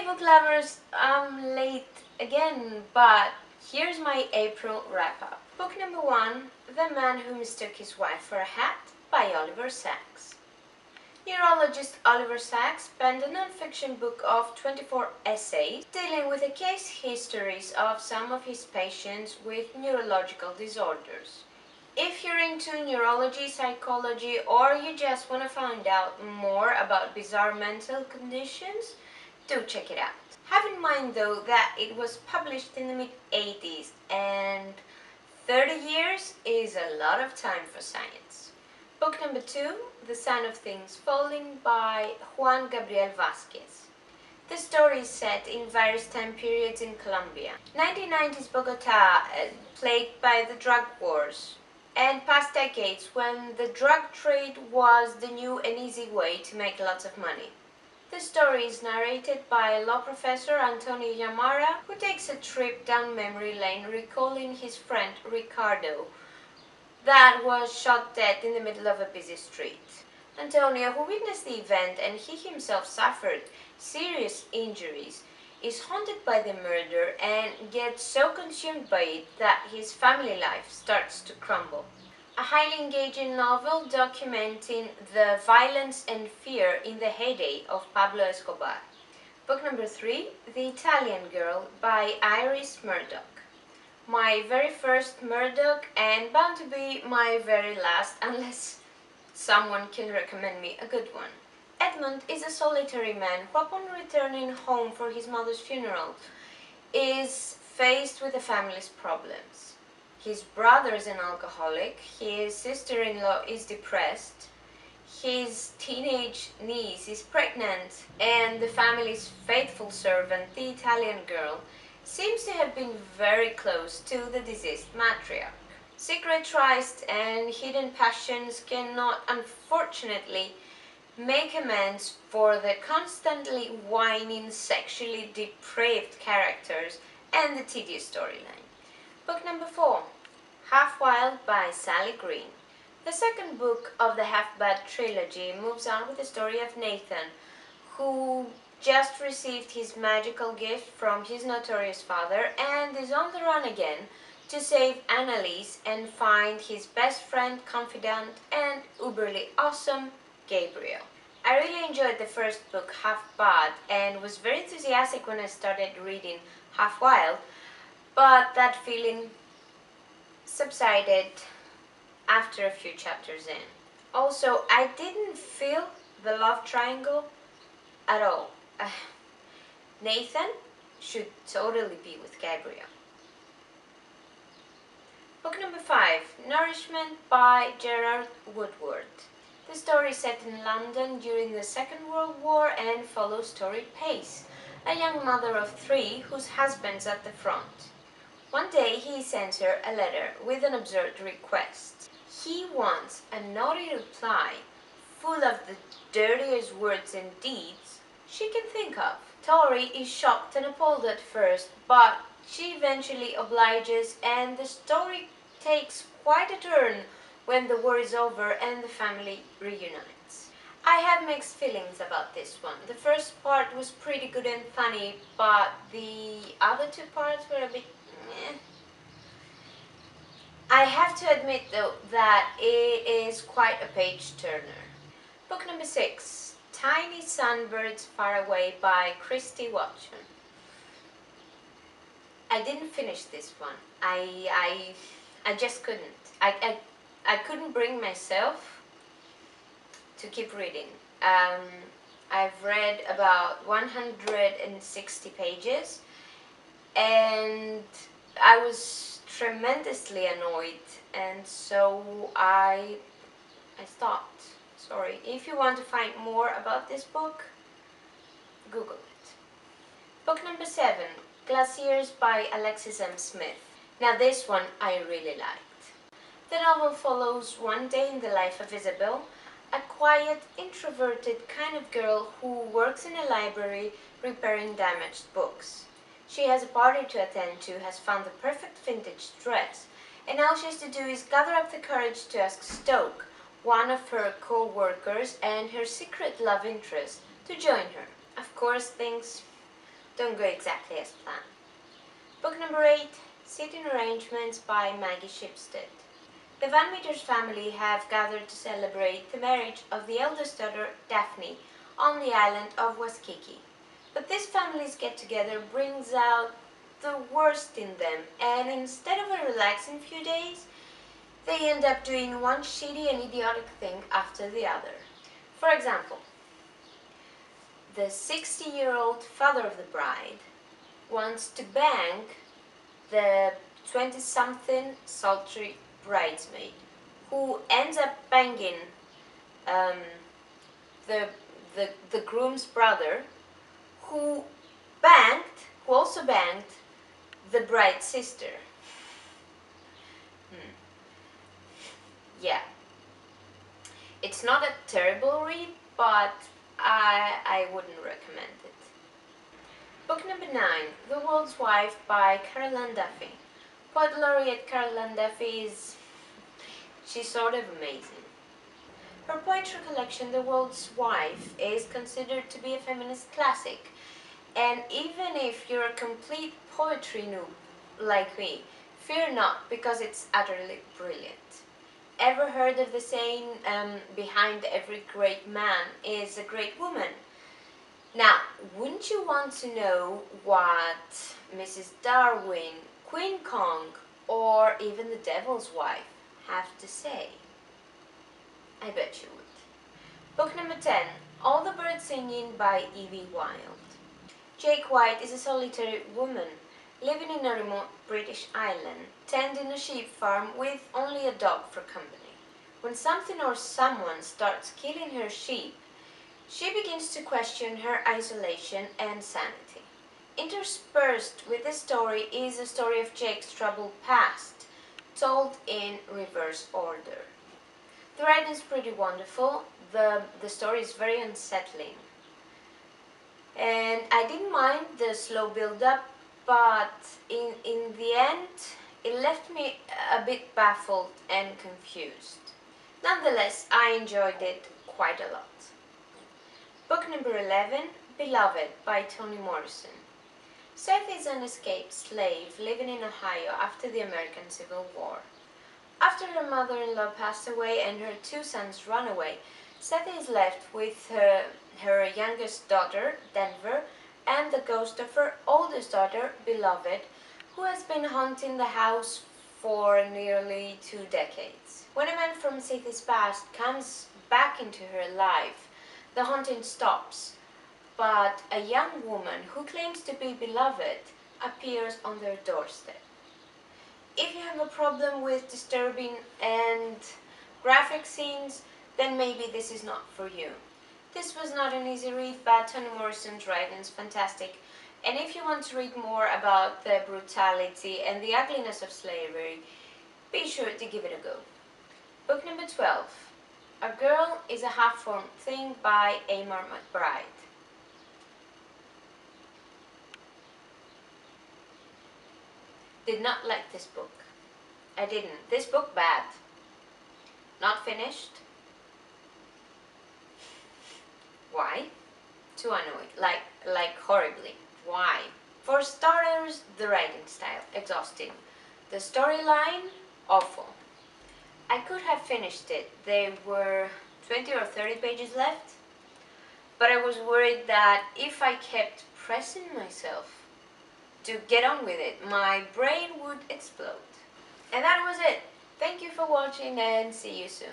Hey book lovers, I'm late again, but here's my April wrap-up. Book number 1, The Man Who Mistook His Wife for a Hat by Oliver Sacks. Neurologist Oliver Sacks penned a non-fiction book of 24 essays dealing with the case histories of some of his patients with neurological disorders. If you're into neurology, psychology, or you just want to find out more about bizarre mental conditions, do check it out. Have in mind though that it was published in the mid-80s and 30 years is a lot of time for science. Book number 2, The Sign of Things Falling by Juan Gabriel Vasquez. The story is set in various time periods in Colombia. 1990s Bogota, plagued by the drug wars, and past decades when the drug trade was the new and easy way to make lots of money. The story is narrated by law professor Toni, who takes a trip down memory lane recalling his friend Ricardo that was shot dead in the middle of a busy street. Antonio, who witnessed the event and he himself suffered serious injuries, is haunted by the murder and gets so consumed by it that his family life starts to crumble. A highly engaging novel documenting the violence and fear in the heyday of Pablo Escobar. Book number 3, The Italian Girl by Iris Murdoch. My very first Murdoch and bound to be my very last unless someone can recommend me a good one. Edmund is a solitary man who, upon returning home for his mother's funeral, is faced with the family's problems. His brother is an alcoholic, his sister-in-law is depressed, his teenage niece is pregnant, and the family's faithful servant, the Italian girl, seems to have been very close to the deceased matriarch. Secret tryst and hidden passions cannot, unfortunately, make amends for the constantly whining, sexually depraved characters and the tedious storyline. Book number 4, Half Wyld by Sally Green. The second book of the Half-Bad trilogy moves on with the story of Nathan, who just received his magical gift from his notorious father and is on the run again to save Annalise and find his best friend, confidant, and uberly awesome Gabriel. I really enjoyed the first book, Half-Bad, and was very enthusiastic when I started reading Half-Wyld, but that feeling subsided after a few chapters in. Also, I didn't feel the love triangle at all. Nathan should totally be with Gabriel. Book number 5, Nourishment by Gerard Woodward. The story is set in London during the Second World War and follows Tori Pace, a young mother of 3 whose husband's at the front. One day he sends her a letter with an absurd request. He wants a naughty reply full of the dirtiest words and deeds she can think of. Tori is shocked and appalled at first, but she eventually obliges and the story takes quite a turn when the war is over and the family reunites. I have mixed feelings about this one. The first part was pretty good and funny, but the other 2 parts were a bit meh. I have to admit though that it is quite a page-turner. Book number 6, Tiny Sunbirds Far Away by Christie Watson. I didn't finish this one. I just couldn't. I couldn't bring myself to keep reading. I've read about 160 pages and I was tremendously annoyed, and so I stopped. Sorry. If you want to find more about this book, Google it. Book number 7, Glaciers by Alexis M. Smith. Now this one I really liked. The novel follows one day in the life of Isabel, a quiet, introverted kind of girl who works in a library repairing damaged books. She has a party to attend to, has found the perfect vintage dress, and all she has to do is gather up the courage to ask Stoke, one of her co-workers and her secret love interest, to join her. Of course, things don't go exactly as planned. Book number 8, Seating Arrangements by Maggie Shipstead. The Van Meters family have gathered to celebrate the marriage of the eldest daughter, Daphne, on the island of Waikiki. But this family's get-together brings out the worst in them, and instead of a relaxing few days, they end up doing one shitty and idiotic thing after the other. For example, the 60-year-old father of the bride wants to bang the 20-something sultry bridesmaid, who ends up banging the groom's brother, who also banged the bride's sister. Yeah, it's not a terrible read, but I wouldn't recommend it. Book number 9, The World's Wife by Caroline Duffy. Poet laureate Caroline Duffy she's sort of amazing. Her poetry collection, The World's Wife, is considered to be a feminist classic, and even if you're a complete poetry noob like me, fear not, because it's utterly brilliant. Ever heard of the saying, behind every great man is a great woman? Now, wouldn't you want to know what Mrs. Darwin, Queen Kong, or even the Devil's Wife have to say? I bet you would. Book number 10, All the Birds Singing by Evie, Wyld. Jake White is a solitary woman living in a remote British island, tending a sheep farm with only a dog for company. When something or someone starts killing her sheep, she begins to question her isolation and sanity. Interspersed with this story is a story of Jake's troubled past, told in reverse order. The writing is pretty wonderful, the story is very unsettling, and I didn't mind the slow build-up, but in the end it left me a bit baffled and confused. Nonetheless, I enjoyed it quite a lot. Book number 11, Beloved by Toni Morrison. Seth is an escaped slave living in Ohio after the American Civil War. After her mother-in-law passed away and her 2 sons ran away, Seth is left with her youngest daughter, Denver, and the ghost of her oldest daughter, Beloved, who has been haunting the house for nearly 2 decades. When a man from Seth's past comes back into her life, the haunting stops, but a young woman who claims to be Beloved appears on their doorstep. If you have a problem with disturbing and graphic scenes, then maybe this is not for you. This was not an easy read, but Toni Morrison's writing is fantastic, and if you want to read more about the brutality and the ugliness of slavery, be sure to give it a go. Book number 12, A Girl is a Half-Formed Thing by Eimear McBride. Did not like this book. I didn't. This book bad. Not finished. Why? Too annoyed. Like horribly. Why? For starters, the writing style, exhausting. The storyline, awful. I could have finished it. There were 20 or 30 pages left, but I was worried that if I kept pressing myself to get on with it, my brain would explode. And that was it. Thank you for watching and see you soon.